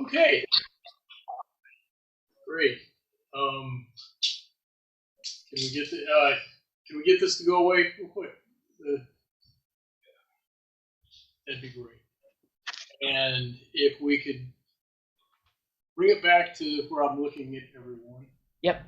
Okay, great. Um, can we get can we get this to go away real quick? Uh, that'd be great. And if we could bring it back to where I'm looking at everyone. Yep.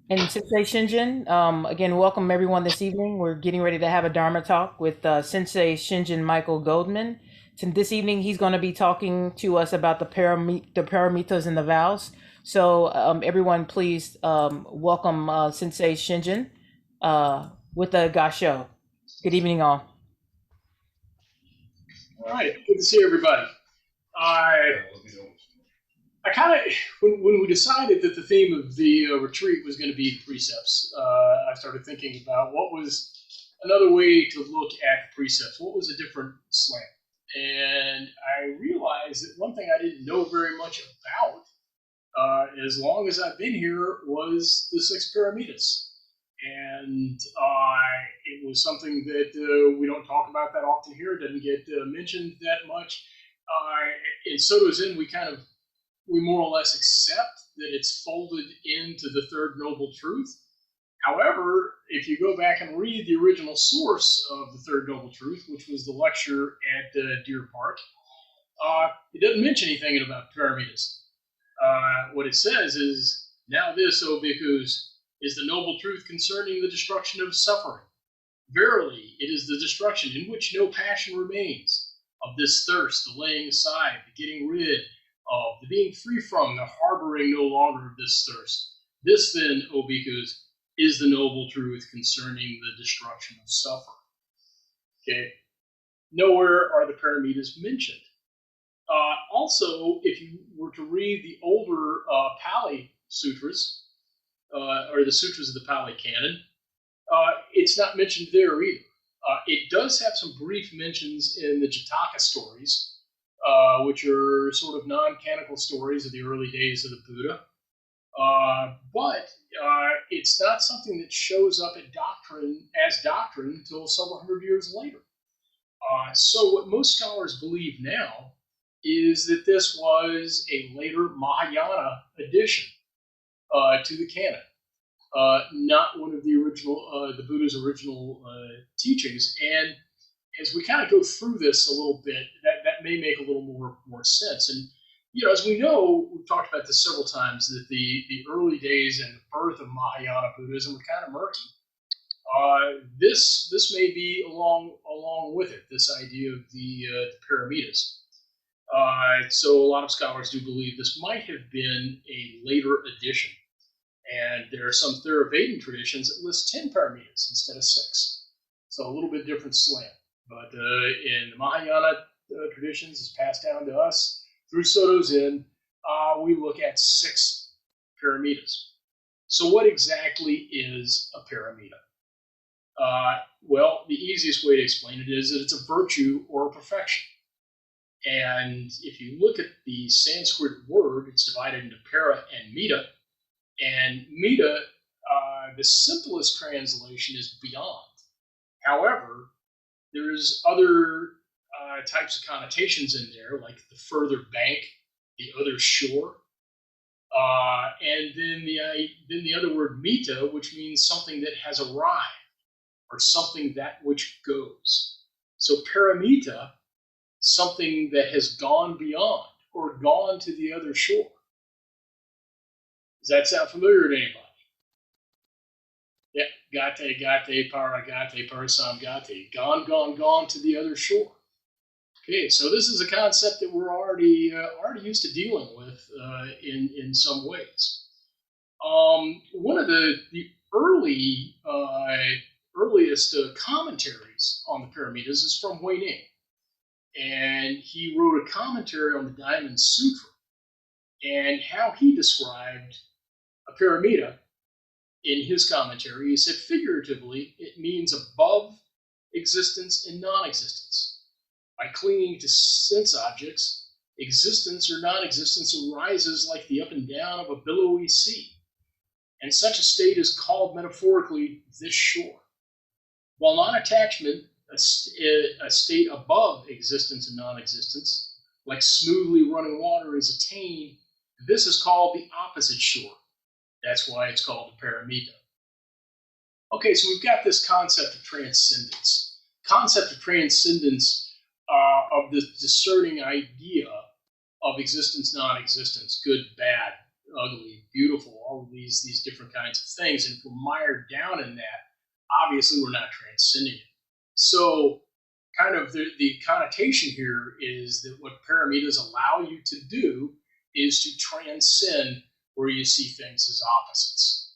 And Sensei Shinjin, again, welcome everyone this evening. We're getting ready to have a Dharma talk with Sensei Shinjin Michael Goldman. So this evening, he's going to be talking to us about the Paramitas and the Vows. So everyone, please welcome Sensei Shinjin with the Gasho. Good evening, all. All right, good to see everybody. I kind of, when we decided that the theme of the retreat was going to be precepts, I started thinking about what was another way to look at the precepts. What was a different slant? And I realized that one thing I didn't know very much about, as long as I've been here, was the six paramitas. And it was something that we don't talk about that often here. It doesn't get mentioned that much. In Soto Zen, we more or less accept that it's folded into the third noble truth. However, if you go back and read the original source of the third noble truth, which was the lecture at Deer Park, it doesn't mention anything about paramitas. What it says is, now this, O bhikkhus, is the noble truth concerning the destruction of suffering. Verily, it is the destruction in which no passion remains, of this thirst, the laying aside, the getting rid of, the being free from, the harboring no longer of this thirst. This then, O bhikkhus, is the noble truth concerning the destruction of suffering. Okay? Nowhere are the paramitas mentioned. Also, if you were to read the older Pali sutras, or the sutras of the Pali canon, it's not mentioned there either. It does have some brief mentions in the Jataka stories, which are sort of non-canonical stories of the early days of the Buddha. But it's not something that shows up as doctrine until several hundred years later. So what most scholars believe now is that this was a later Mahayana addition to the canon, not one of the Buddha's original teachings. And as we kind of go through this a little bit, that may make a little more sense. And as we know, we've talked about this several times, that the early days and the birth of Mahayana Buddhism were kind of murky. This may be along with it, this idea of the paramitas. So a lot of scholars do believe this might have been a later addition. And there are some Theravada traditions that list 10 paramitas instead of 6. So a little bit different slant. But in the Mahayana traditions, it's passed down to us through Soto Zen, we look at 6 paramitas. So what exactly is a paramita? Well, the easiest way to explain it is that it's a virtue or a perfection. And if you look at the Sanskrit word, it's divided into para and mita. And mita, the simplest translation is beyond. However, there's other types of connotations in there, like the further bank, the other shore. And then the other word mita, which means something that has arrived, or something that which goes. So paramita, something that has gone beyond or gone to the other shore. Does that sound familiar to anybody? Yeah, gate, paragate, parasamgate. Gone to the other shore. Okay, so this is a concept that we're already used to dealing with in some ways. One of the earliest commentaries on the paramitas is from Wei Ning, and he wrote a commentary on the Diamond Sutra and how he described a paramita in his commentary. He said, figuratively, it means above existence and non-existence. By clinging to sense objects, existence or non-existence arises like the up and down of a billowy sea. And such a state is called metaphorically this shore. While non-attachment, a state above existence and non-existence, like smoothly running water is attained, this is called the opposite shore. That's why it's called the paramita. Okay, so we've got this concept of transcendence. Concept of transcendence of the discerning idea of existence, non-existence, good, bad, ugly, beautiful, all of these different kinds of things. And if we're mired down in that, obviously we're not transcending it. So kind of the connotation here is that what paramitas allow you to do is to transcend where you see things as opposites.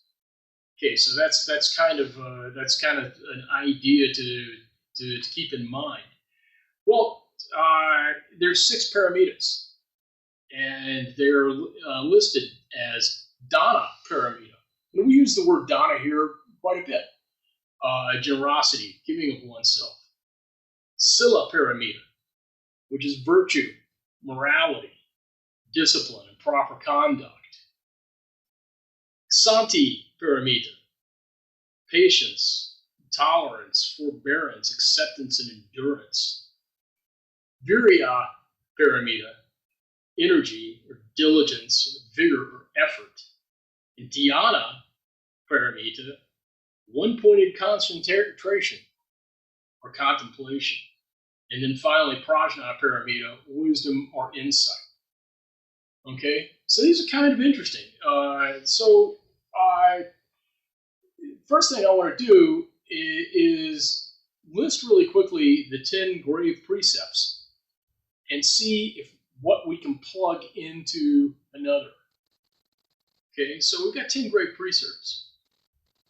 Okay, so that's kind of an idea to keep in mind. Well, there's 6 paramitas, and they're listed as dana paramita. And we use the word dana here quite a bit. Generosity, giving of oneself. Sila paramita, which is virtue, morality, discipline, and proper conduct. Santi paramita, patience, tolerance, forbearance, acceptance, and endurance. Virya paramita, energy or diligence, or vigor or effort. And dhyana paramita, one-pointed concentration or contemplation. And then finally, prajna paramita, wisdom or insight. Okay, so these are kind of interesting. First thing I want to do is list really quickly the 10 grave precepts and see if what we can plug into another. Okay, so we've got 10 grave precepts.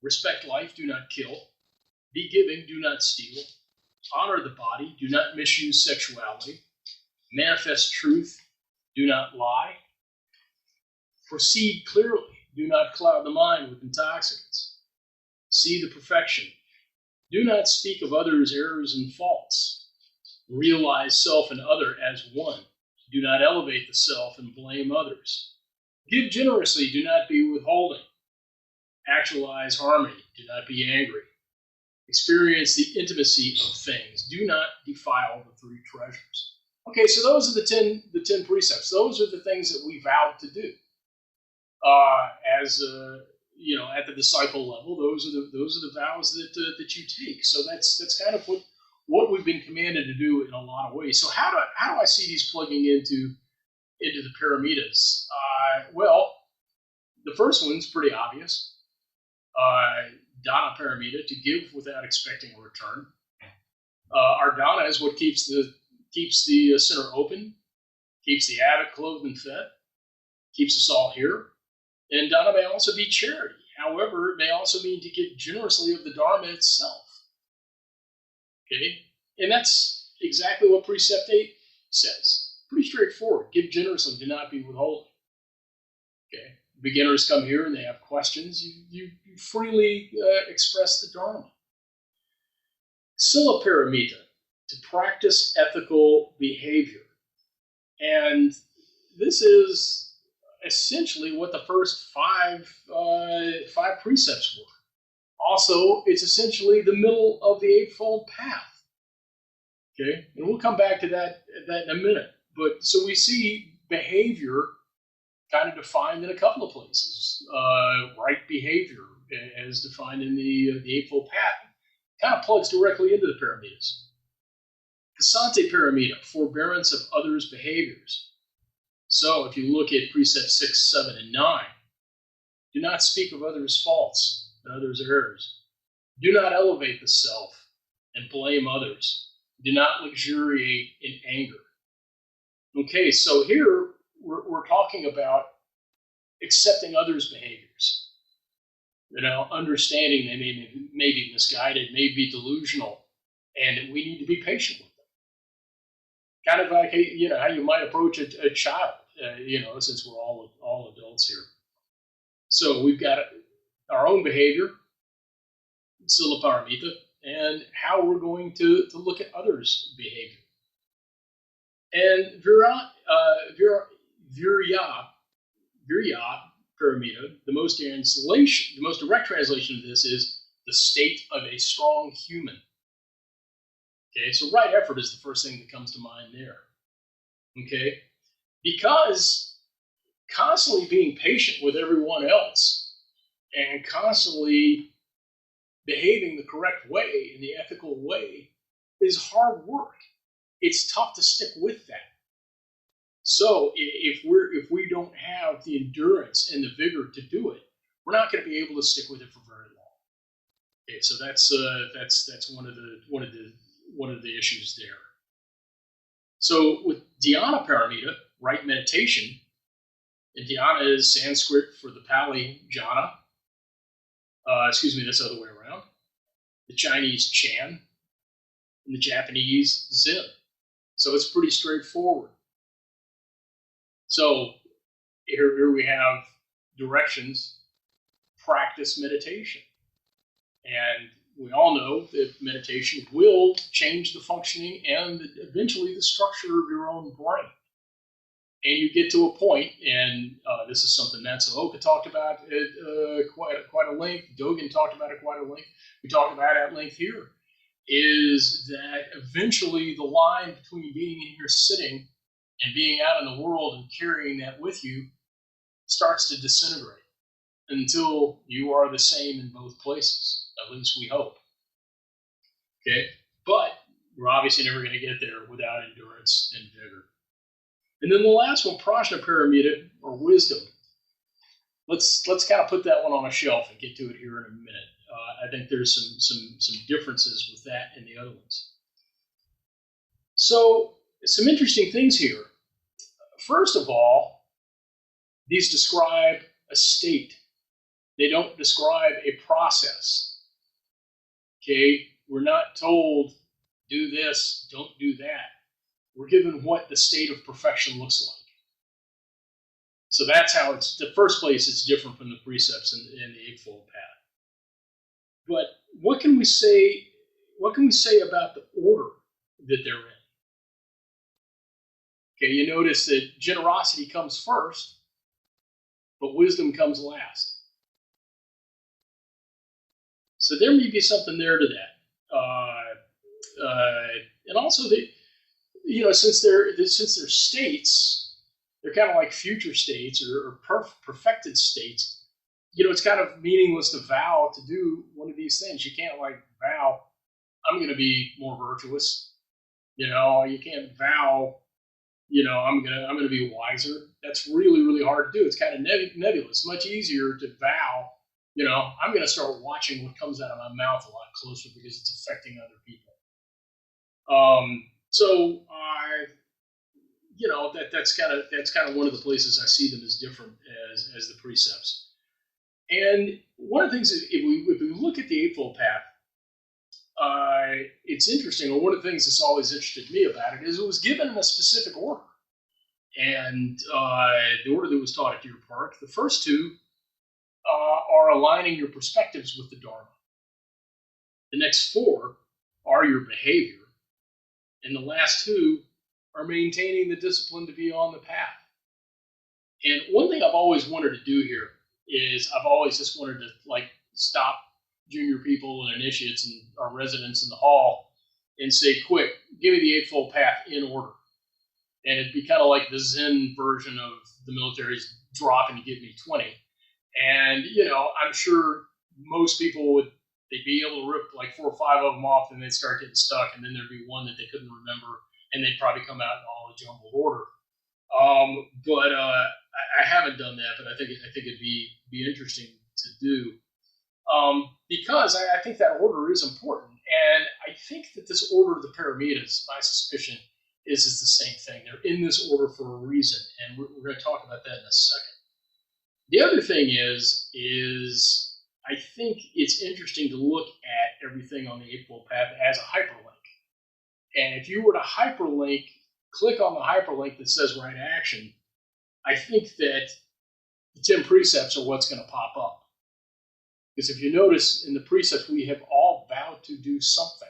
Respect life, do not kill. Be giving, do not steal. Honor the body, do not misuse sexuality. Manifest truth, do not lie. Proceed clearly, do not cloud the mind with intoxicants. See the perfection. Do not speak of others' errors and faults. Realize self and other as one. Do not elevate the self and blame others. Give generously, do not be withholding. Actualize harmony, do not be angry. Experience the intimacy of things. Do not defile the 3 treasures. Okay, so those are the 10 precepts. Those are the things that we vowed to do. At the disciple level, those are the vows that you take. So that's kind of what we've been commanded to do in a lot of ways. So how do I see these plugging into the paramitas? Well, the first one's pretty obvious. Dana paramita, to give without expecting a return. Our dana is what keeps the center open, keeps the abbot clothed and fed, keeps us all here. And dana may also be charity. However, it may also mean to give generously of the Dharma itself. Okay? And that's exactly what Precept 8 says. Pretty straightforward. Give generously, do not be withholding. Okay? Beginners come here and they have questions. You freely express the Dharma. Sila paramita, to practice ethical behavior. And this is essentially what the first five precepts were. Also, it's essentially the middle of the Eightfold Path. Okay, and we'll come back to that in a minute. But so we see behavior kind of defined in a couple of places. Right behavior, as defined in the Eightfold Path, kind of plugs directly into the paramitas. Kasante paramita, forbearance of others' behaviors. So if you look at precepts 6, 7, and 9, do not speak of others' faults and others' errors. Do not elevate the self and blame others. Do not luxuriate in anger. Okay, so here we're talking about accepting others' behaviors. Understanding they may be misguided, may be delusional, and we need to be patient with them. Kind of like how you might approach a child. Since we're all adults here. So we've got our own behavior, Sila paramita, and how we're going to look at others' behavior. And virya paramita, the most direct translation of this is the state of a strong human. Okay, so right effort is the first thing that comes to mind there. Okay, because constantly being patient with everyone else and constantly behaving the correct way, in the ethical way, is hard work. It's tough to stick with that. So if we don't have the endurance and the vigor to do it, we're not going to be able to stick with it for very long. Okay, so that's one of the issues there. So with dhyana paramita, right meditation, and dhyana is Sanskrit for the Pali jhana. Excuse me, that's the other way around. The Chinese Chan and the Japanese Zen. So it's pretty straightforward. So here we have directions, practice meditation. And we all know that meditation will change the functioning and eventually the structure of your own brain. And you get to a point, and this is something that Sahoka talked about at quite a length. Dogen talked about it quite a length. We talked about it at length here. Is that eventually the line between being in here sitting and being out in the world and carrying that with you starts to disintegrate until you are the same in both places. At least we hope. Okay, but we're obviously never going to get there without endurance and vigor. And then the last one, prajna paramita, or wisdom. Let's kind of put that one on a shelf and get to it here in a minute. I think there's some differences with that and the other ones. So some interesting things here. First of all, these describe a state. They don't describe a process. Okay, we're not told do this, don't do that. We're given what the state of perfection looks like. So that's how it's, the first place it's different from the precepts in the Eightfold Path. But what can we say about the order that they're in? Okay, you notice that generosity comes first, but wisdom comes last. So there may be something there to that. And also, since they're states, they're kind of like future states or perfected states. It's kind of meaningless to vow to do one of these things. You can't like vow, I'm going to be more virtuous. You can't vow, I'm gonna be wiser. That's really really hard to do. It's kind of nebulous. Much easier to vow, I'm going to start watching what comes out of my mouth a lot closer because it's affecting other people. So that's kind of one of the places I see them as different as the precepts. And one of the things is if we look at the Eightfold Path, it's interesting. Or one of the things that's always interested me about it is it was given in a specific order, and the order that was taught at Deer Park. The first two are aligning your perspectives with the Dharma. The next four are your behavior, and the last two are maintaining the discipline to be on the path. And one thing I've always wanted to do here is I've always just wanted to stop junior people and initiates and our residents in the hall and say, quick, give me the Eightfold Path in order. And it'd be kind of like the Zen version of the military's drop and you give me 20. And, I'm sure most people they'd be able to rip like 4 or 5 of them off and they'd start getting stuck. And then there'd be one that they couldn't remember and they'd probably come out in all the jumbled order. But I haven't done that, but I think it'd be interesting to do. Because I think that order is important. And I think that this order of the Paramitas, my suspicion, is the same thing. They're in this order for a reason. And we're going to talk about that in a second. The other thing is I think it's interesting to look at everything on the Eightfold Path as a hyperlink. And if you were to hyperlink, click on the hyperlink that says right action, I think that the 10 precepts are what's going to pop up. Because if you notice in the precepts, we have all vowed to do something.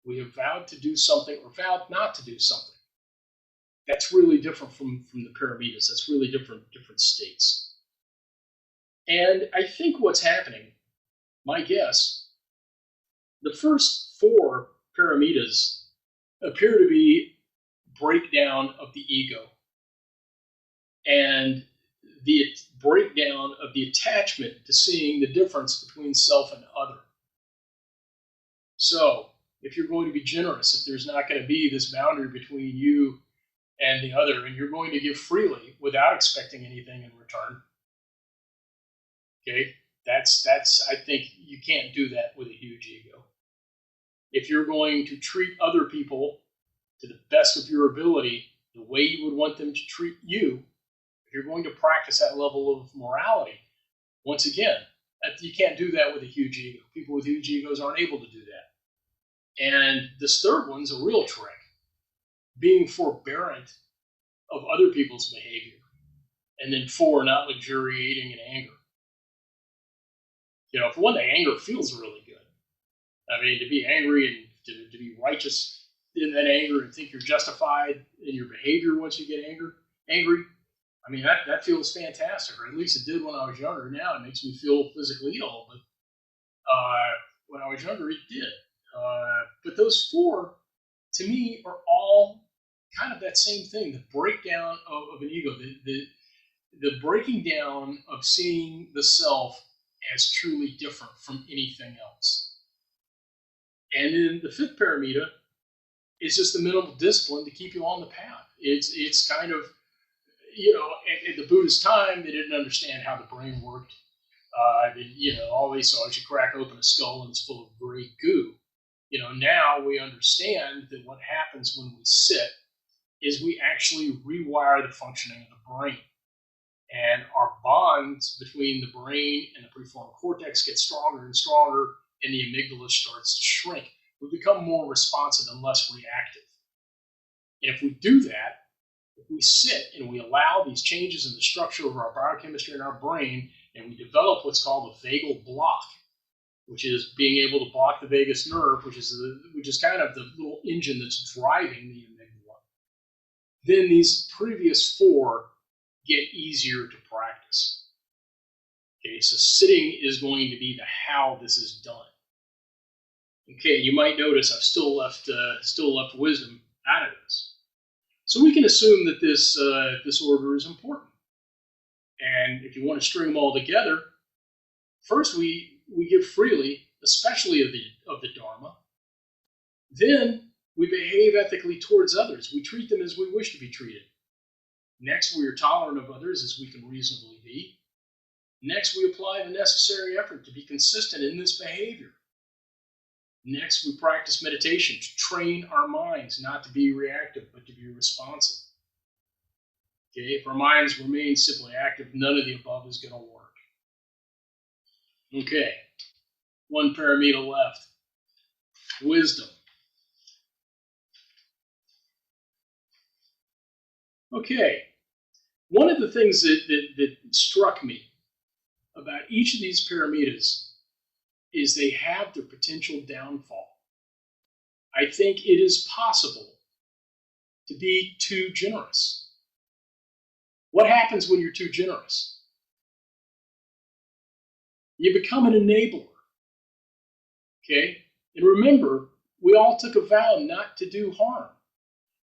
We have vowed to do something or vowed not to do something. That's really different from the Paramitas. That's really different states. And I think what's happening, my guess, the first 4 Paramitas appear to be breakdown of the ego and the breakdown of the attachment to seeing the difference between self and other. So, if you're going to be generous, if there's not going to be this boundary between you and the other, and you're going to give freely without expecting anything in return, okay, that's I think you can't do that with a huge ego. If you're going to treat other people to the best of your ability, the way you would want them to treat you, if you're going to practice that level of morality, once again, you can't do that with a huge ego. People with huge egos aren't able to do that. And this third one's a real trick, being forbearant of other people's behavior, and then not luxuriating in anger. You know, for one thing, anger feels really good. I mean, to be angry and to be righteous in that anger and think you're justified in your behavior once you get angry, I mean, that feels fantastic, or at least it did when I was younger. Now it makes me feel physically ill, but when I was younger, it did. But those four, to me, are all kind of that same thing, the breakdown of an ego, the breaking down of seeing the self as truly different from anything else. And then the fifth paramita is just the mental discipline to keep you on the path. It's kind of, you know, at the Buddhist time, they didn't understand how the brain worked. All they saw is you crack open a skull and it's full of gray goo. You know, now we understand that what happens when we sit is we actually rewire the functioning of the brain. And our bonds between the brain and the prefrontal cortex get stronger and stronger, and the amygdala starts to shrink. We become more responsive and less reactive. And if we do that, if we sit and we allow these changes in the structure of our biochemistry in our brain, and we develop what's called a vagal block, which is being able to block the vagus nerve, which is kind of the little engine that's driving the amygdala, then these previous four get easier to practice. Okay, so sitting is going to be the how this is done. Okay, you might notice I've still left wisdom out of this. So we can assume that this order is important. And if you want to string them all together, first we give freely, especially of the Dharma. Then we behave ethically towards others. We treat them as we wish to be treated. Next, we are tolerant of others as we can reasonably be. Next, we apply the necessary effort to be consistent in this behavior. Next, we practice meditation to train our minds not to be reactive, but to be responsive. Okay, if our minds remain simply active, none of the above is going to work. Okay, one paramita left. Wisdom. Okay, one of the things that struck me about each of these paramitas is they have their potential downfall. I think it is possible to be too generous. What happens when you're too generous? You become an enabler. Okay? And remember, we all took a vow not to do harm.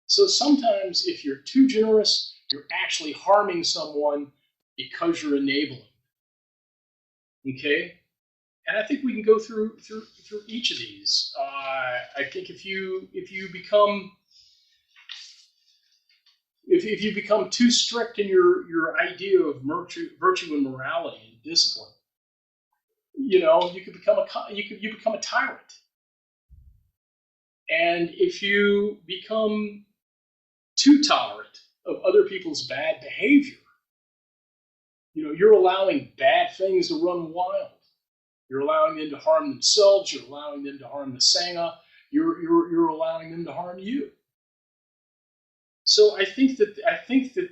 So sometimes if you're too generous, you're actually harming someone because you're enabling. Okay? And I think we can go through each of these. I think if you become too strict in your idea of virtue and morality and discipline, you become a tyrant. And if you become too tolerant of other people's bad behavior, you're allowing bad things to run wild. You're allowing them to harm themselves. You're allowing them to harm the Sangha. You're allowing them to harm you. So I think that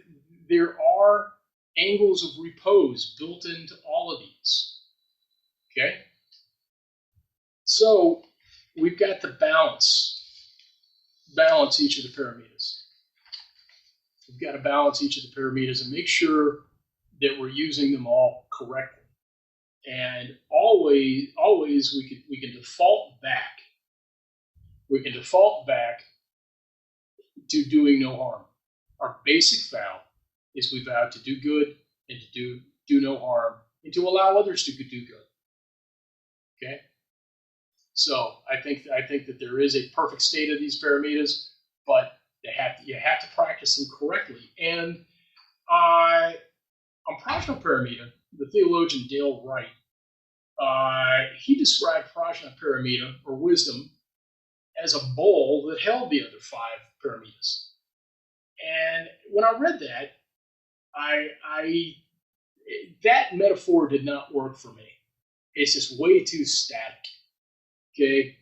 there are angles of repose built into all of these. Okay? So we've got to balance each of the paramitas. We've got to balance each of the paramitas and make sure that we're using them all correctly. And always we can default back. We can default back to doing no harm. Our basic vow is we vow to do good and to do no harm and to allow others to do good. Okay? So I think that there is a perfect state of these paramitas, but you have to practice them correctly. And on Prajna Paramita, the theologian Dale Wright, he described Prajna Paramita, or wisdom, as a bowl that held the other 5 paramitas. And when I read that, that metaphor did not work for me. It's just way too static. Okay?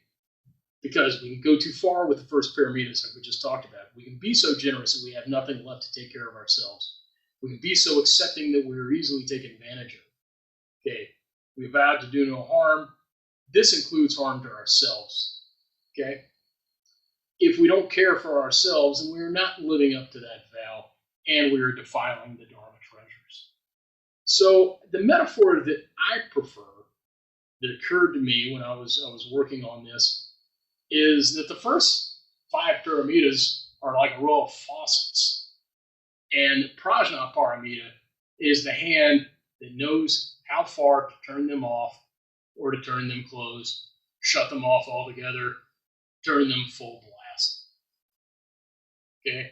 Because we can go too far with the first paramitas, like we just talked about. We can be so generous that we have nothing left to take care of ourselves. We can be so accepting that we're easily taken advantage of. Okay? We vowed to do no harm. This includes harm to ourselves. Okay? If we don't care for ourselves, then we're not living up to that vow, and we are defiling the Dharma treasures. So the metaphor that I prefer, that occurred to me when I was working on this, is that the first 5 paramitas are like a row of faucets, and Prajna Paramita is the hand that knows how far to turn them off or to turn them closed, shut them off altogether, turn them full blast. Okay?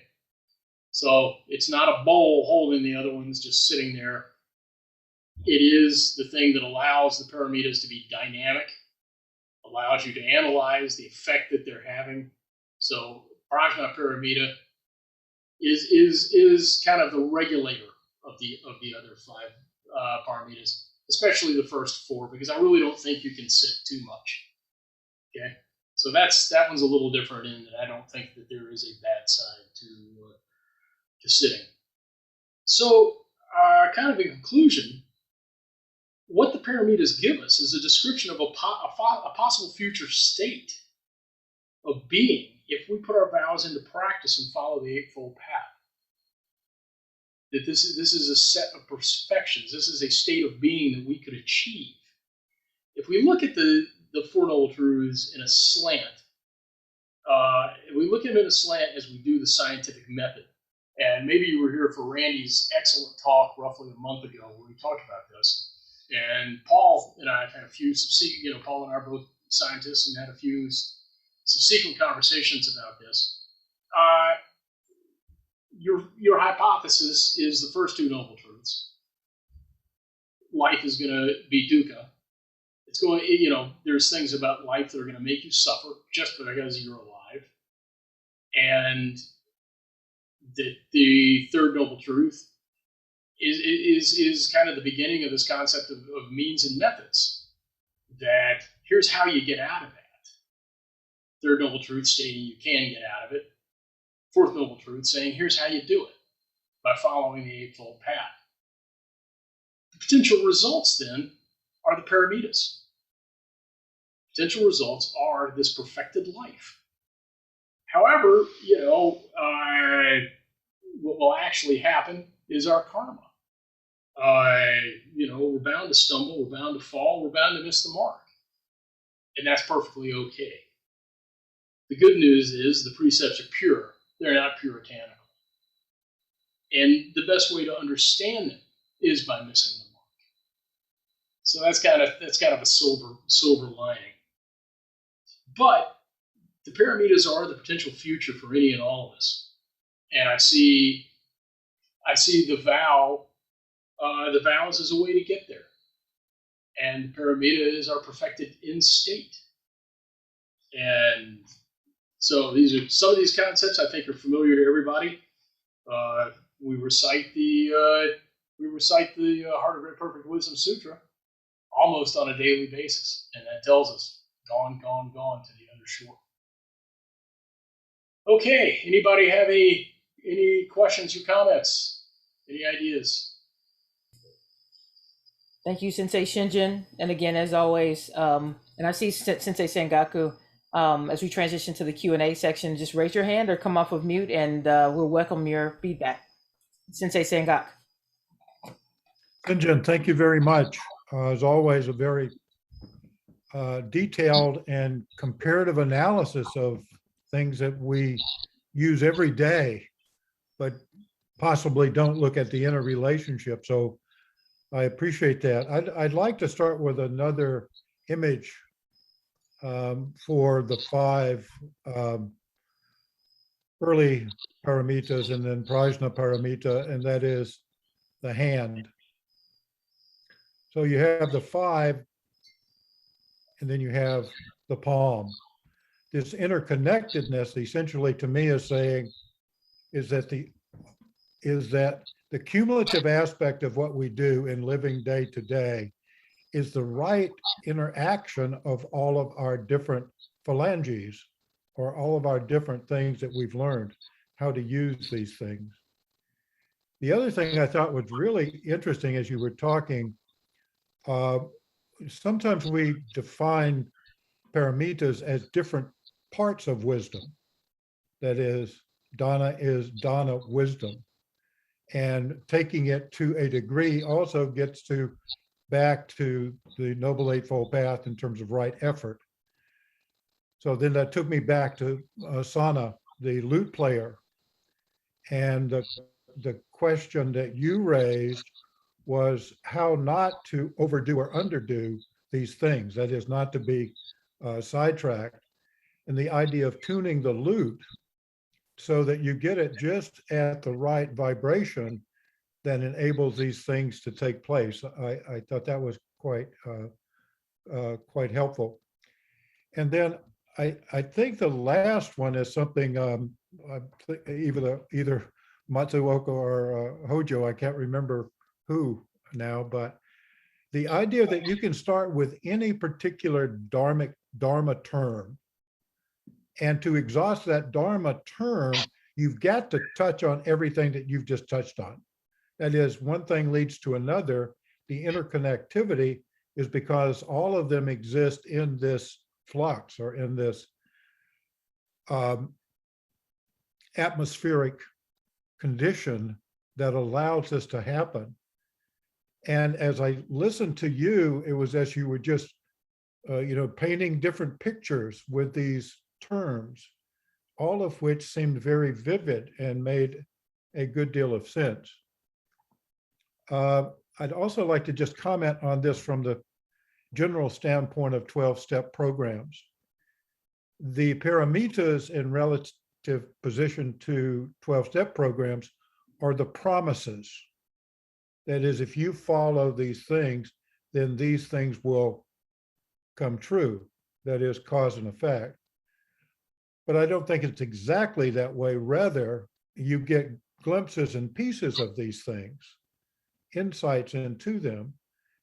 So it's not a bowl holding the other ones just sitting there. It is the thing that allows the paramitas to be dynamic, allows you to analyze the effect that they're having. So Prajna Paramita is kind of the regulator of the other 5 paramitas, especially the first 4, because I really don't think you can sit too much. Okay, so that one's a little different in that I don't think that there is a bad side to sitting. So, kind of in conclusion, what the paramitas give us is a description of a possible future state of being if we put our vows into practice and follow the Eightfold Path. That this is a set of perfections. This is a state of being that we could achieve. If we look at the Four Noble Truths in a slant, we look at them in a slant as we do the scientific method. And maybe you were here for Randy's excellent talk roughly a month ago where we talked about this. And Paul and I have had a few Paul and I are both scientists and had a few subsequent conversations about this. Your hypothesis is the first 2 Noble Truths. Life is going to be dukkha. It's going, there's things about life that are going to make you suffer just because you're alive. And that the third Noble Truth is kind of the beginning of this concept of means and methods. That here's how you get out of that. Third Noble Truth stating you can get out of it. Fourth Noble Truth saying here's how you do it, by following the Eightfold Path. The potential results then are the paramitas. Potential results are this perfected life. However, what will actually happen is our karma. We're bound to stumble, we're bound to fall, we're bound to miss the mark. And that's perfectly okay. The good news is the precepts are pure. They're not puritanical. And the best way to understand them is by missing the mark. So that's kind of a silver lining. But the paramitas are the potential future for any and all of us. And I see the vows as a way to get there. And the paramita is our perfected in state. And so some of these concepts I think are familiar to everybody. We recite the Heart of Great Perfect Wisdom Sutra almost on a daily basis, and that tells us gone, gone, gone to the undershore. Okay, anybody have any questions or comments? Any ideas? Thank you, Sensei Shinjin. And again, as always, and I see Sensei Sengaku, as we transition to the Q&A section, just raise your hand or come off of mute and we'll welcome your feedback. Sensei Sengaku. Shinjin, thank you very much. As always, a very detailed and comparative analysis of things that we use every day, but possibly don't look at the interrelationship. So I appreciate that. I'd like to start with another image for the five early paramitas and then Prajna paramita, and that is the hand. So you have the five, and then you have the palm. This interconnectedness, essentially, to me, is saying is that the cumulative aspect of what we do in living day to day is the right interaction of all of our different phalanges, or all of our different things that we've learned how to use these things. The other thing I thought was really interesting as you were talking, uh, sometimes we define paramitas as different parts of wisdom. That is dana wisdom. And taking it to a degree also gets to back to the Noble Eightfold Path in terms of right effort. So then that took me back to Sana, the lute player. And the question that you raised was how not to overdo or underdo these things. That is, not to be sidetracked. And the idea of tuning the lute so that you get it just at the right vibration that enables these things to take place. I thought that was quite helpful. And then I think the last one is something either Matsuoka or Hojo, I can't remember who now, but the idea that you can start with any particular Dharma term, and to exhaust that Dharma term, you've got to touch on everything that you've just touched on. That is, one thing leads to another. The interconnectivity is because all of them exist in this flux, or in this atmospheric condition that allows this to happen. And as I listened to you, it was as you were just, painting different pictures with these terms, all of which seemed very vivid and made a good deal of sense. I'd also like to just comment on this from the general standpoint of 12-step programs. The paramitas in relative position to 12-step programs are the promises. That is, if you follow these things, then these things will come true. That is, cause and effect. But I don't think it's exactly that way. Rather, you get glimpses and pieces of these things, insights into them,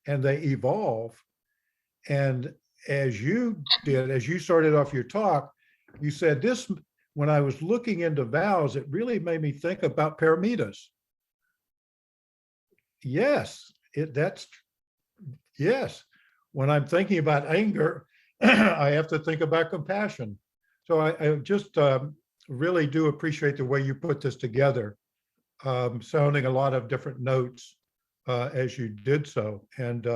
and they evolve. And as you started off your talk, you said this, when I was looking into vows, it really made me think about paramitas. Yes, yes. When I'm thinking about anger, I have to think about compassion. So I just really do appreciate the way you put this together, sounding a lot of different notes as you did so, and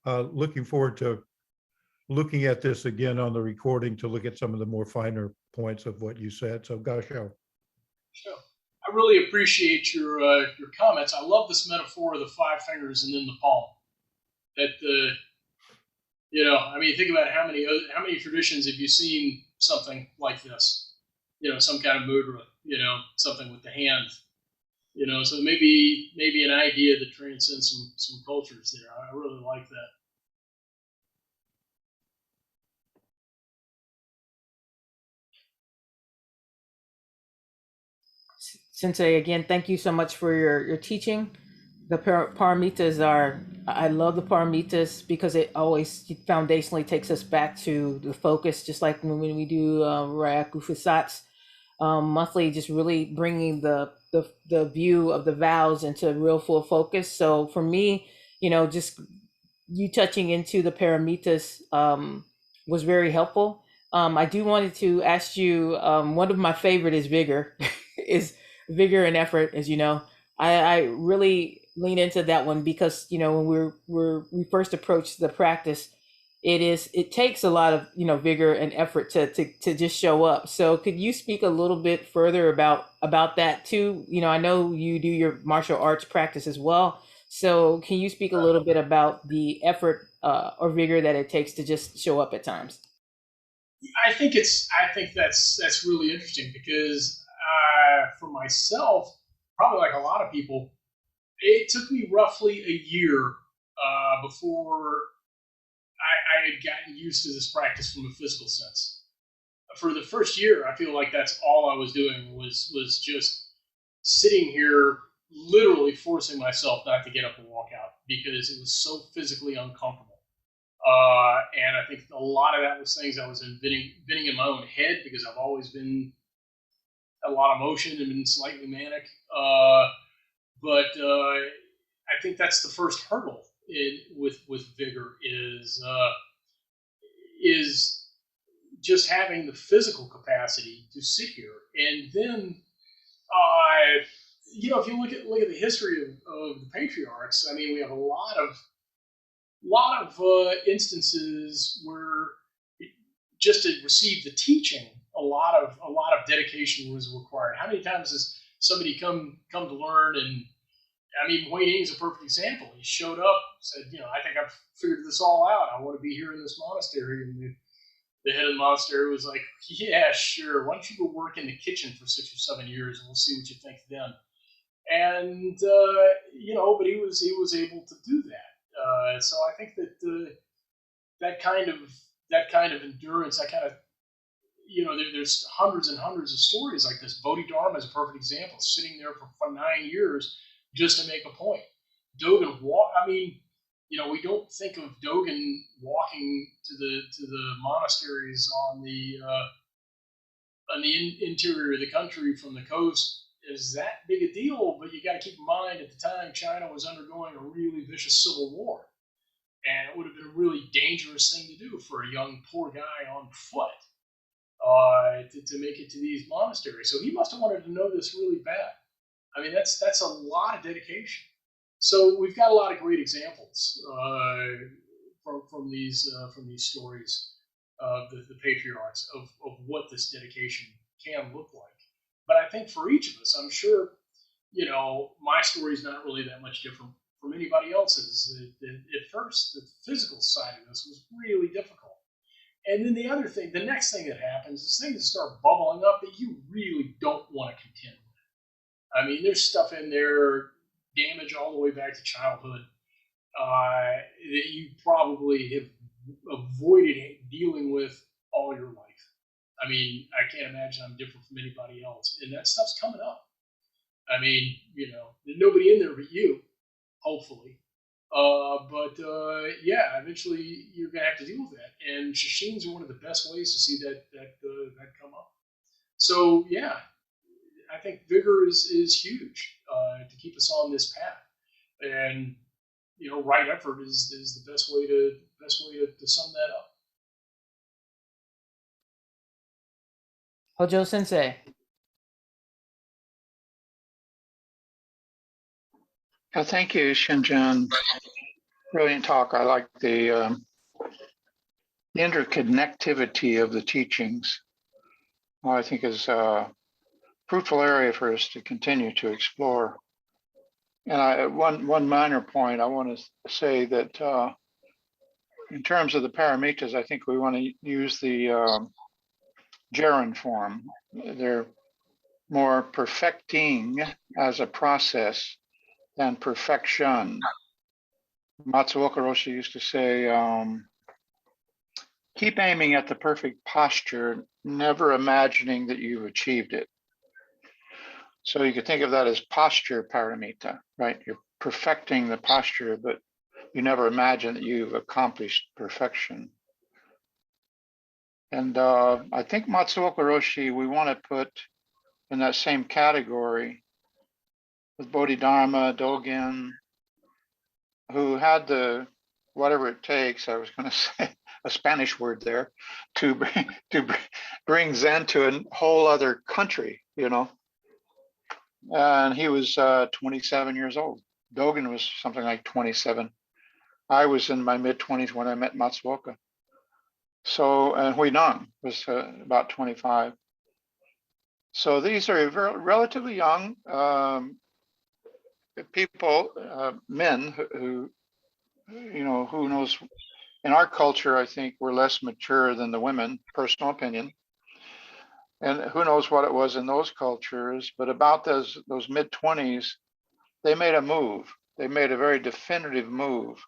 looking forward to looking at this again on the recording to look at some of the more finer points of what you said. So Gasho. Sure. I really appreciate your comments. I love this metaphor of the five fingers and then the palm. That think about how many traditions have you seen something like this? Some kind of mudra. Something with the hand. So maybe an idea that transcends some cultures there. I really like that. Sensei, again, thank you so much for your teaching. The paramitas I love the paramitas because it always foundationally takes us back to the focus, just like when we do Ryaku Fusat's monthly, just really bringing the view of the vows into real full focus. So for me, just you touching into the paramitas was very helpful. I do wanted to ask you, one of my favorite is vigor, is vigor and effort, as you know. I really lean into that one because when we first approached the practice, it takes a lot of vigor and effort to just show up. So could you speak a little bit further about that too? I know you do your martial arts practice as well. So can you speak a little bit about the effort or vigor that it takes to just show up at times? I think that's really interesting because for myself, probably like a lot of people, it took me roughly a year before I had gotten used to this practice from a physical sense. For the first year, I feel like that's all I was doing was just sitting here, literally forcing myself not to get up and walk out because it was so physically uncomfortable. And I think a lot of that was things I was inventing in my own head because I've always been a lot of motion and been slightly manic. But I think that's the first hurdle with vigor is just having the physical capacity to sit here, and then if you look at the history of the patriarchs, I mean, we have a lot of instances where just to receive the teaching, a lot of dedication was required. How many times has somebody come to learn? And I mean, Wayne Ying's a perfect example. He showed up, said, I think I've figured this all out. I want to be here in this monastery. And the head of the monastery was like, yeah, sure. Why don't you go work in the kitchen for 6 or 7 years, and we'll see what you think then. And but he was able to do that. So I think that that kind of endurance, there's hundreds and hundreds of stories like this. Bodhidharma is a perfect example, sitting there for 9 years just to make a point. Dogen I mean, we don't think of Dogen walking to the monasteries on the interior of the country from the coast as that big a deal, but you got to keep in mind at the time China was undergoing a really vicious civil war, and it would have been a really dangerous thing to do for a young poor guy on foot to make it to these monasteries. So he must have wanted to know this really bad. I mean, that's a lot of dedication. So we've got a lot of great examples from these stories of the patriarchs of what this dedication can look like. But I think for each of us, I'm sure, my story is not really that much different from anybody else's. At first, the physical side of this was really difficult. And then the next thing that happens is things start bubbling up that you really don't want to contend with. I mean, there's stuff in there, damage all the way back to childhood, that you probably have avoided dealing with all your life. I mean, I can't imagine I'm different from anybody else. And that stuff's coming up. I mean, there's nobody in there but you, hopefully. But yeah, eventually you're gonna have to deal with that. And sashins are one of the best ways to see that come up. So yeah, I think vigor is huge to keep us on this path. And right effort is the best way to sum that up. Hojo Sensei. Thank you, Shinjin. Brilliant talk. I like the interconnectivity of the teachings. I think is a fruitful area for us to continue to explore. And one minor point I want to say that in terms of the paramitas, I think we want to use the gerund form. They're more perfecting as a process than perfection. Matsuoka Roshi used to say, keep aiming at the perfect posture, never imagining that you've achieved it. So you could think of that as posture paramita, right? You're perfecting the posture, but you never imagine that you've accomplished perfection. And I think Matsuoka Roshi, we want to put in that same category with Bodhidharma, Dogen, who had the whatever it takes, I was going to say a Spanish word there, to bring Zen to a whole other country, And he was 27 years old. Dogen was something like 27. I was in my mid-20s when I met Matsuoka. So, and Huineng was about 25. So these are relatively young people, men who, who knows, in our culture, I think we're less mature than the women, personal opinion. And who knows what it was in those cultures, but about those mid-20s, they made a move. They made a very definitive move.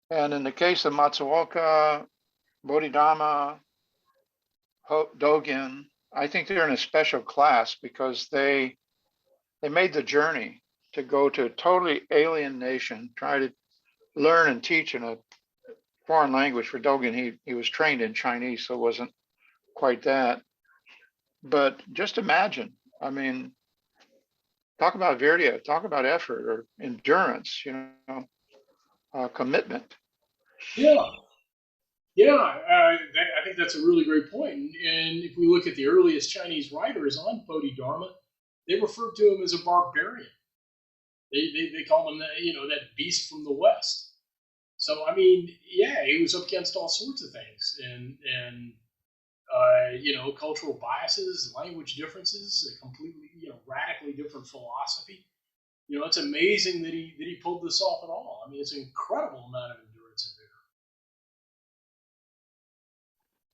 And in the case of Matsuoka, Bodhidharma, Dogen, I think they're in a special class because they made the journey to go to a totally alien nation, try to learn and teach in a foreign language. For Dogen, he was trained in Chinese, so it wasn't quite that. But just imagine, I mean, talk about virya, talk about effort or endurance, commitment. Yeah, yeah. I think that's a really great point. And if we look at the earliest Chinese writers on Bodhidharma, they referred to him as a barbarian. They called him that, that beast from the West. So I mean, yeah, he was up against all sorts of things, and cultural biases, language differences, a completely, radically different philosophy. It's amazing that he pulled this off at all. I mean, it's an incredible amount of endurance and vigor.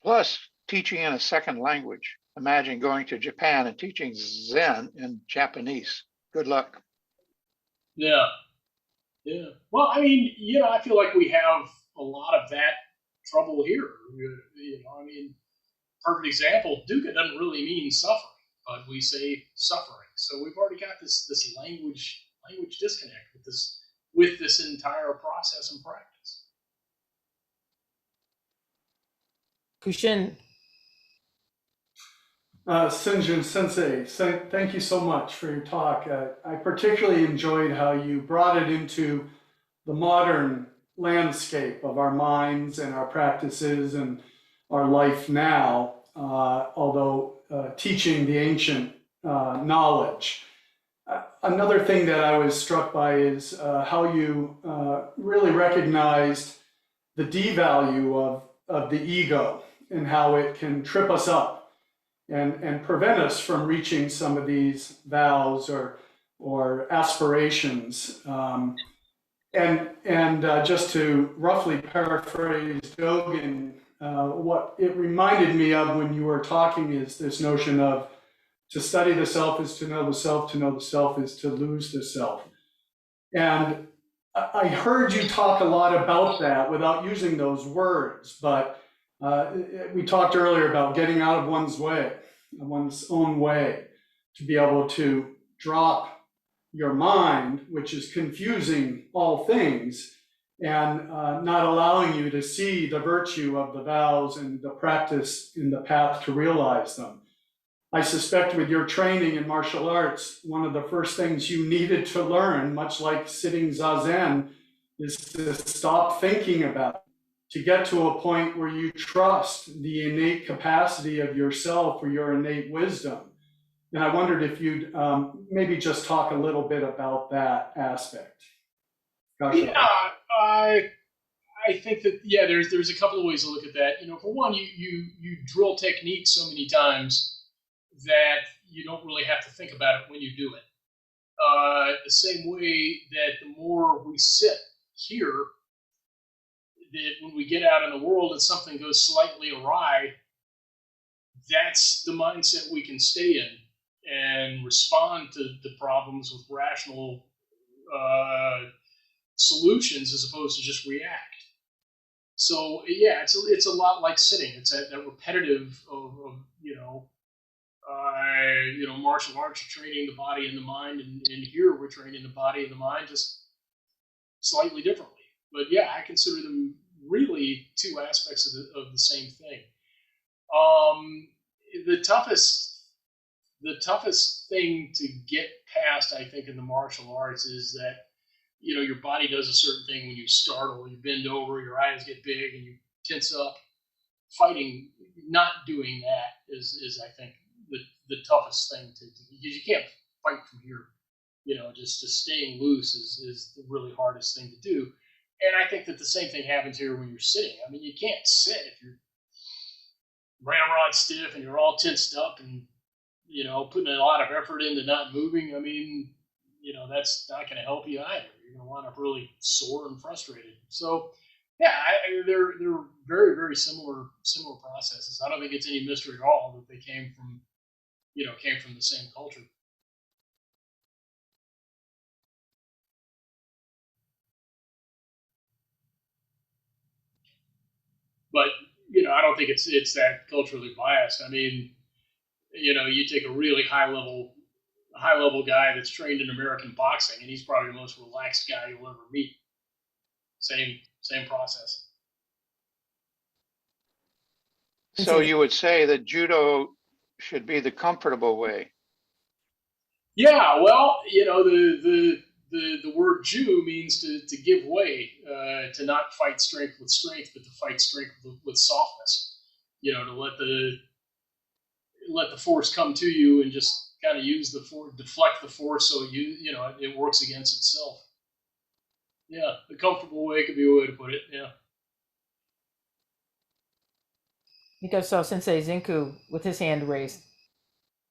Plus, teaching in a second language. Imagine going to Japan and teaching Zen in Japanese. Good luck. Yeah, yeah. Well, I mean, I feel like we have a lot of that trouble here. I mean, perfect example. Dukkha doesn't really mean suffering, but we say suffering. So we've already got this language disconnect with this entire process and practice. Kushin, Shinjin Sensei, thank you so much for your talk. I particularly enjoyed how you brought it into the modern landscape of our minds and our practices and our life now, although teaching the ancient knowledge. Another thing that I was struck by is how you really recognized the devalue of the ego and how it can trip us up and prevent us from reaching some of these vows or aspirations. Just to roughly paraphrase Dogen, what it reminded me of when you were talking is this notion of to study the self is to know the self, to know the self is to lose the self. And I heard you talk a lot about that without using those words, but we talked earlier about getting out of one's way, one's own way, to be able to drop your mind, which is confusing all things, and not allowing you to see the virtue of the vows and the practice in the path to realize them. I suspect with your training in martial arts, one of the first things you needed to learn, much like sitting zazen, is to stop thinking about it, to get to a point where you trust the innate capacity of yourself or your innate wisdom. And I wondered if you'd maybe just talk a little bit about that aspect. Gotcha. Yeah, I think that, yeah, there's a couple of ways to look at that. For one, you drill technique so many times that you don't really have to think about it when you do it. The same way that the more we sit here, that when we get out in the world and something goes slightly awry, that's the mindset we can stay in and respond to the problems with rational solutions as opposed to just react. So yeah, it's a lot like sitting. It's that repetitive of martial arts are training the body and the mind, and here we're training the body and the mind just slightly differently. But yeah, I consider them really two aspects of the same thing. The toughest thing to get past, I think, in the martial arts is that your body does a certain thing when you startle, you bend over, your eyes get big, and you tense up. Fighting, not doing that is I think the toughest thing to because you can't fight from here. Just staying loose is the really hardest thing to do. And I think that the same thing happens here when you're sitting. I mean, you can't sit if you're ramrod stiff and you're all tensed up and, putting a lot of effort into not moving. I mean, that's not going to help you either. You're going to wind up really sore and frustrated. So, yeah, they're very, very similar processes. I don't think it's any mystery at all that they came from the same culture. But I don't think it's that culturally biased. I mean, you take a really high level guy that's trained in American boxing, and he's probably the most relaxed guy you'll ever meet. Same process. So you would say that judo should be the comfortable way. Yeah, well, the word Jew means to give way, to not fight strength with strength, but to fight strength with softness. To let the force come to you and just kind of use the force, deflect the force, so it works against itself. Yeah, the comfortable way could be a way to put it. Yeah. Because so Sensei Zinku with his hand raised.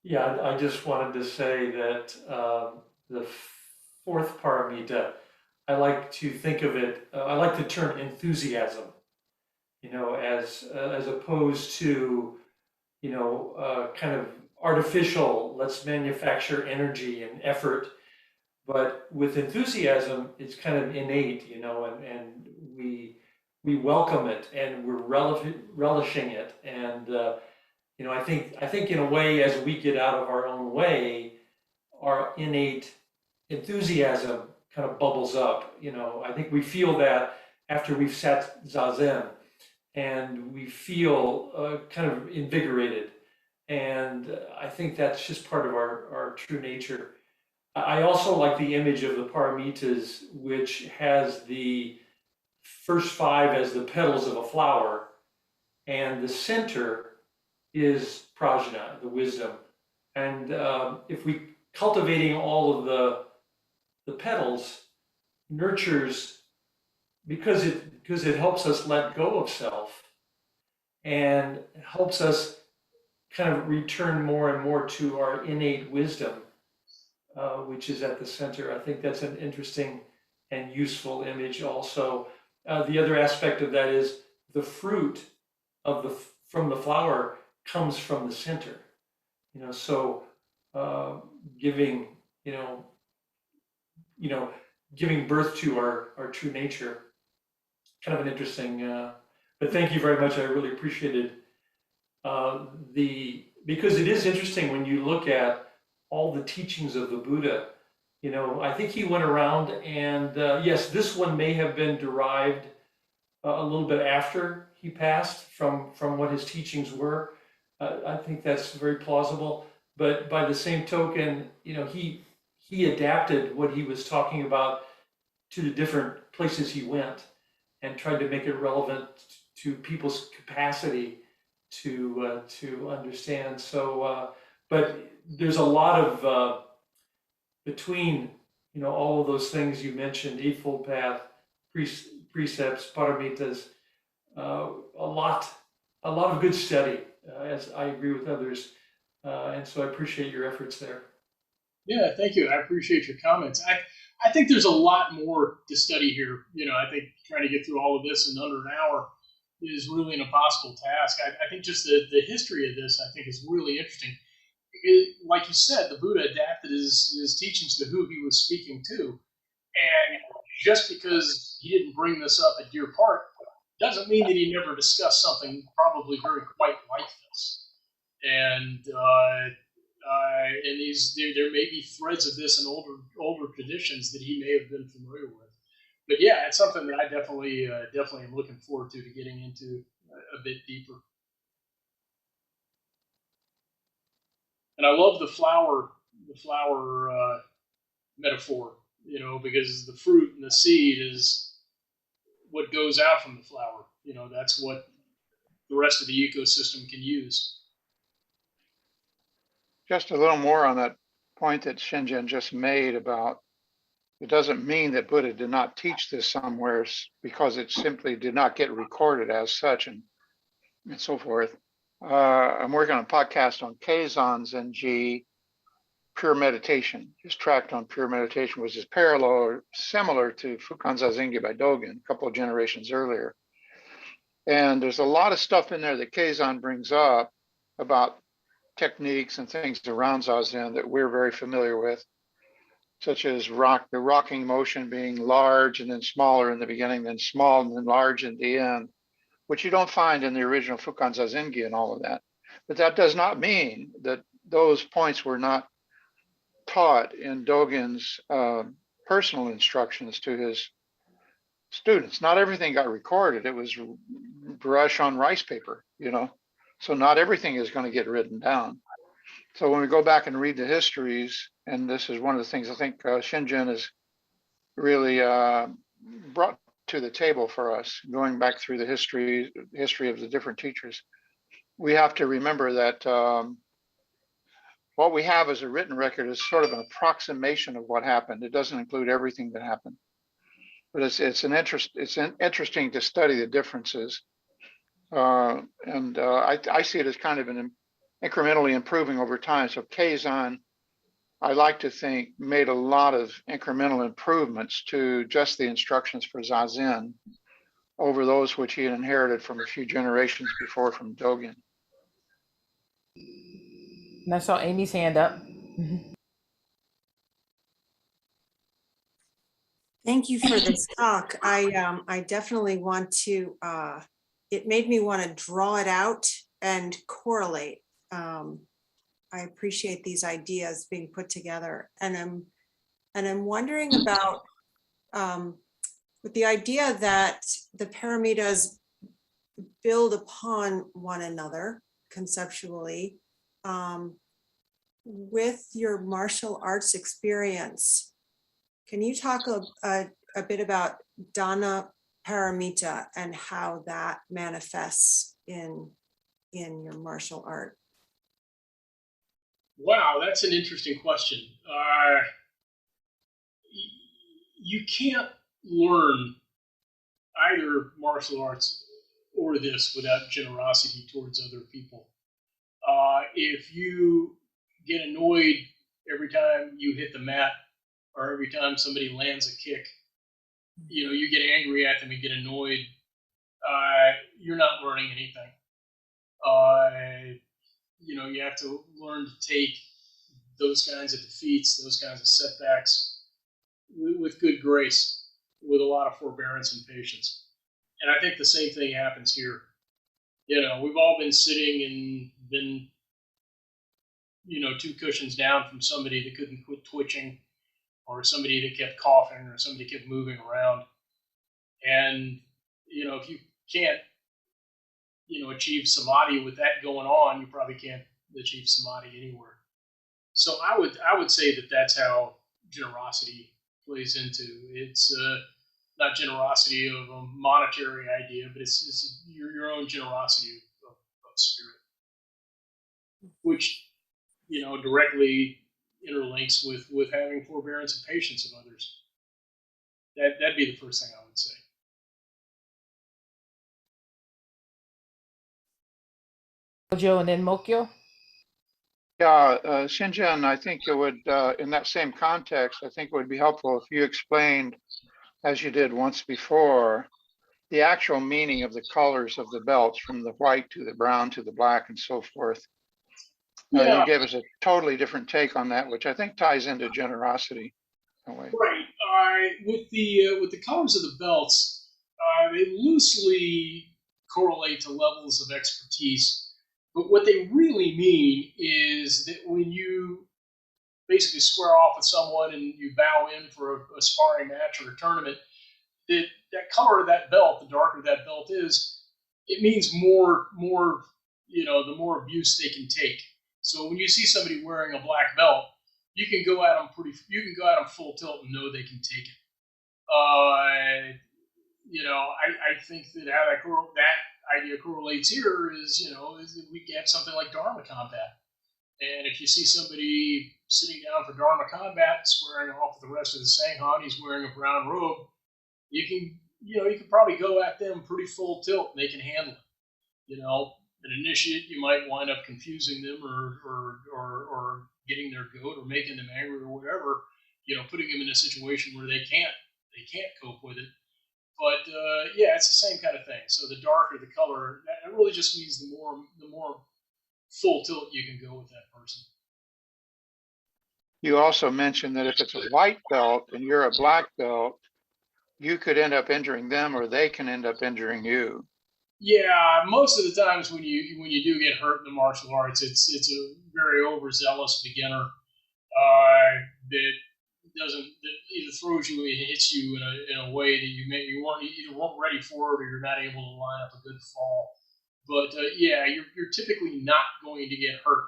Yeah, I just wanted to say that the fourth paramita, I like to think of it, I like the term enthusiasm, as opposed to, kind of artificial, let's manufacture energy and effort. But with enthusiasm, it's kind of innate, and we welcome it and we're relishing it. And I think in a way, as we get out of our own way, our innate enthusiasm kind of bubbles up. I think we feel that after we've sat zazen, and we feel kind of invigorated. And I think that's just part of our true nature. I also like the image of the paramitas, which has the first five as the petals of a flower, and the center is prajna, the wisdom. And if we cultivating all of the petals nurtures, because it helps us let go of self and helps us kind of return more and more to our innate wisdom, which is at the center. I think that's an interesting and useful image also. The other aspect of that is the fruit from the flower comes from the center. So giving, giving birth to our true nature, kind of an interesting, but thank you very much. I really appreciated because it is interesting when you look at all the teachings of the Buddha. I think he went around and yes, this one may have been derived a little bit after he passed from what his teachings were. I think that's very plausible. But by the same token, he adapted what he was talking about to the different places he went and tried to make it relevant to people's capacity to understand. So, but there's a lot of between all of those things you mentioned, Eightfold Path, precepts, paramitas, a lot of good study, as I agree with others. And so I appreciate your efforts there. Yeah, thank you. I appreciate your comments. I think there's a lot more to study here. I think trying to get through all of this in under an hour is really an impossible task. I think just the history of this, I think, is really interesting. Like you said, the Buddha adapted his teachings to who he was speaking to. And just because he didn't bring this up at Deer Park doesn't mean that he never discussed something probably very quite like this. And there may be threads of this in older traditions that he may have been familiar with. But yeah, it's something that I definitely am looking forward to getting into a bit deeper. And I love the flower metaphor, because the fruit and the seed is what goes out from the flower. That's what the rest of the ecosystem can use. Just a little more on that point that Shinjin just made about It doesn't mean that Buddha did not teach this somewhere because it simply did not get recorded as such and so forth. I'm working on a podcast on Keizan Zenji, pure meditation, his tract on pure meditation, which is parallel or similar to Fukan Zazengi by Dogen a couple of generations earlier. And there's a lot of stuff in there that Keizan brings up about techniques and things around Zazen that we're very familiar with, such as the rocking motion being large and then smaller in the beginning, then small and then large in the end, which you don't find in the original Fukan Zazengi and all of that. But that does not mean that those points were not taught in Dogen's personal instructions to his students. Not everything got recorded. It was brush on rice paper, you know. So not everything is going to get written down. So when we go back and read the histories, and this is one of the things I think Shinjin has really brought to the table for us, going back through the history of the different teachers, we have to remember that what we have as a written record is sort of an approximation of what happened. It doesn't include everything that happened, but it's interesting to study the differences, and I see it as kind of an incrementally improving over time. So Keizan, I like to think, made a lot of incremental improvements to just the instructions for Zazen over those which he had inherited from a few generations before from Dogen. And I saw Amy's hand up. Thank you for this talk. I definitely want to, it made me want to draw it out and correlate. I appreciate these ideas being put together, and I'm wondering about with the idea that the paramitas build upon one another conceptually. With your martial arts experience, can you talk a bit about Dana Paramita and how that manifests in your martial art? Wow, that's an interesting question. You can't learn either martial arts or this without generosity towards other people. If you get annoyed every time you hit the mat or every time somebody lands a kick, you get angry at them and get annoyed, you're not learning anything. You have to learn to take those kinds of defeats, those kinds of setbacks with good grace, with a lot of forbearance and patience. And I think the same thing happens here. We've all been sitting and been, 2 cushions down from somebody that couldn't quit twitching, or somebody that kept coughing, or somebody kept moving around. And, if you can't, achieve samadhi with that going on, you probably can't achieve samadhi anywhere. So I would say that that's how generosity plays into. It's not generosity of a monetary idea, but it's your own generosity of spirit, which directly interlinks with having forbearance and patience of others. That'd be the first thing I would say. Joe and then Mokyo. Yeah, Shinjin, I think it would, in that same context, I think it would be helpful if you explained, as you did once before, the actual meaning of the colors of the belts, from the white to the brown to the black and so forth. Yeah. You gave us a totally different take on that, which I think ties into generosity. Right. With the colors of the belts, they loosely correlate to levels of expertise. But what they really mean is that when you basically square off with someone and you bow in for a sparring match or a tournament, that color of that belt, the darker that belt is, it means more, the more abuse they can take. So when you see somebody wearing a black belt, you can go at them full tilt and know they can take it. I think that how that idea correlates here is we have something like Dharma combat. And if you see somebody sitting down for Dharma combat, squaring off with the rest of the Sangha, and he's wearing a brown robe, you can probably go at them pretty full tilt and they can handle it. An initiate, you might wind up confusing them or getting their goat or making them angry or whatever, putting them in a situation where they can't cope with it. But yeah, it's the same kind of thing. So the darker the color, that really just means the more full tilt you can go with that person. You also mentioned that if it's a white belt and you're a black belt, you could end up injuring them or they can end up injuring you. Yeah, most of the times when you do get hurt in the martial arts, it's a very overzealous beginner that that either throws you and hits you in a way that you weren't ready for it, or you're not able to line up a good fall. But yeah, you're typically not going to get hurt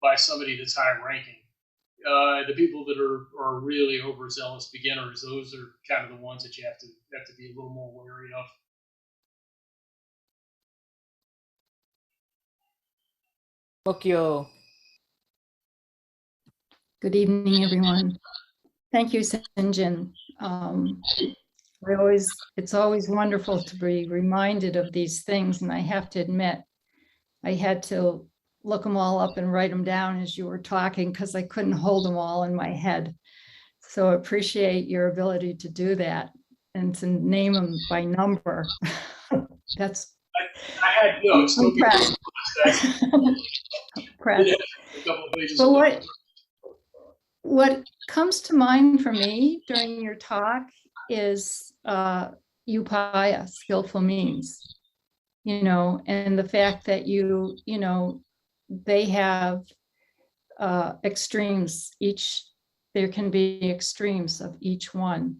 by somebody that's high ranking. The people that are really overzealous beginners, those are kind of the ones that you have to be a little more wary of. Tokyo. Good evening, everyone. Thank you, Shinjin. It's always wonderful to be reminded of these things, and I have to admit, I had to look them all up and write them down as you were talking because I couldn't hold them all in my head. So I appreciate your ability to do that and to name them by number. That's I had notes. Don't impressed. Impressed. But what comes to mind for me during your talk is upaya, skillful means, and the fact that they have extremes. There can be extremes of each one.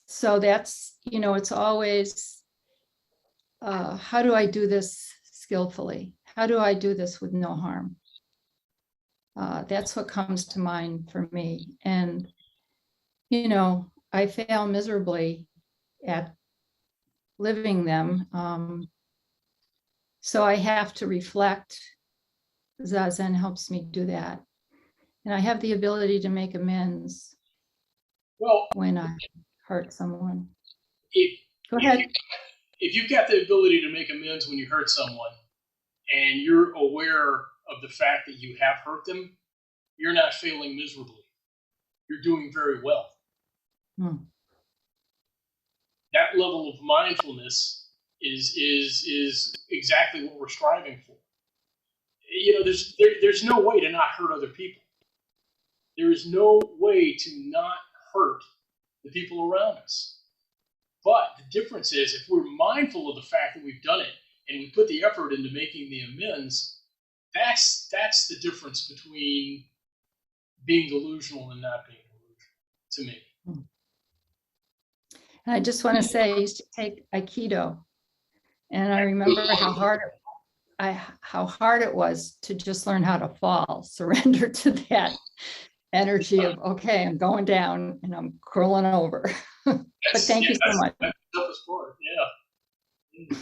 So that's, it's always, how do I do this skillfully? How do I do this with no harm? That's what comes to mind for me. And, I fail miserably at living them. So I have to reflect. Zazen helps me do that. And I have the ability to make amends when I hurt someone. Go ahead. If you've got the ability to make amends when you hurt someone and you're aware of the fact that you have hurt them, you're not failing miserably. You're doing very well. That level of mindfulness is exactly what we're striving for. There's no way to not hurt other people. There is no way to not hurt the people around us. But the difference is, if we're mindful of the fact that we've done it and we put the effort into making the amends, that's the difference between being delusional and not being delusional, to me. I just want to say, I used to take Aikido, and I remember how hard it was to just learn how to fall, surrender to that energy of, okay, I'm going down and I'm curling over. But thank you so much. That's the toughest part, yeah.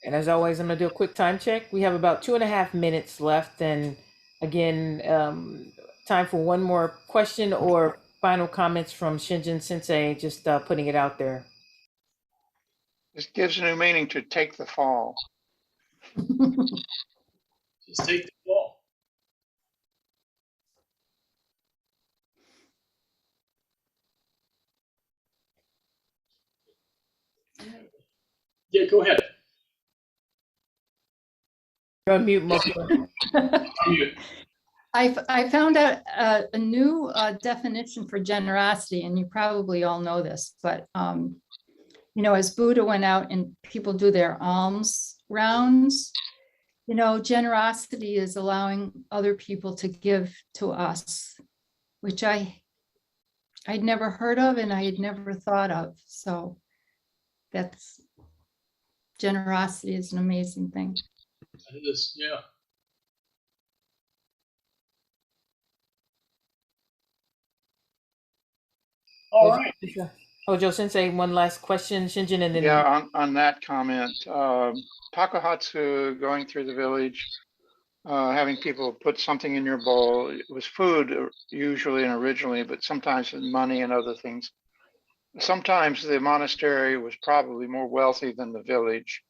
And as always, I'm going to do a quick time check. We have about 2.5 minutes left. And again, time for one more question or final comments from Shinjin Sensei, just putting it out there. This gives a new meaning to take the fall. Just take the fall. Yeah, go ahead. You're on mute, Mokyo. I found out a new definition for generosity, and you probably all know this, but as Buddha went out and people do their alms rounds, generosity is allowing other people to give to us, which I'd never heard of and I had never thought of. So generosity is an amazing thing. It is, yeah. All right. Hojo Sensei, one last question, Shinjin, and then Yeah, on that comment, Takahatsu going through the village, having people put something in your bowl. It was food usually and originally, but sometimes money and other things. Sometimes the monastery was probably more wealthy than the village,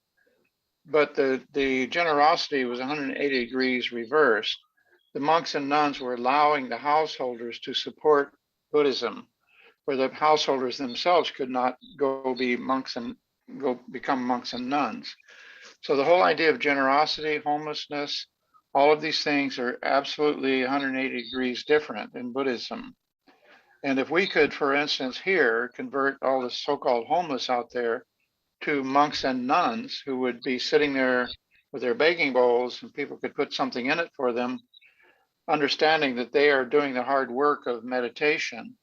but the generosity was 180 degrees reversed. The monks and nuns were allowing the householders to support Buddhism, where the householders themselves could not go be monks and go become monks and nuns. So the whole idea of generosity, homelessness, all of these things are absolutely 180 degrees different in Buddhism. And if we could, for instance, here convert all the so-called homeless out there to monks and nuns who would be sitting there with their baking bowls and people could put something in it for them, understanding that they are doing the hard work of meditation,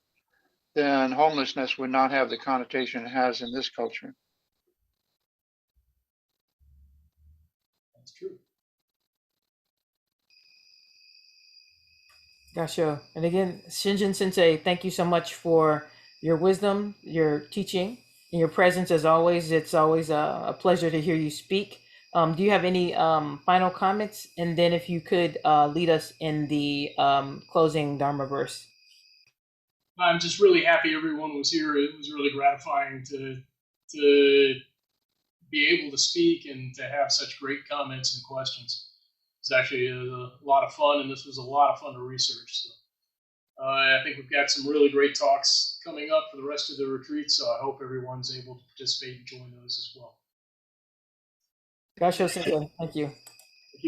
then homelessness would not have the connotation it has in this culture. That's true. Gotcha. And again, Shinjin Sensei, thank you so much for your wisdom, your teaching, and your presence as always. It's always a pleasure to hear you speak. Do you have any final comments? And then if you could lead us in the closing Dharma verse. I'm just really happy everyone was here. It was really gratifying to be able to speak and to have such great comments and questions. It's actually a lot of fun, and this was a lot of fun to research. So I think we've got some really great talks coming up for the rest of the retreat, so I hope everyone's able to participate and join those as well. Gotcha, Sensei. Thank you.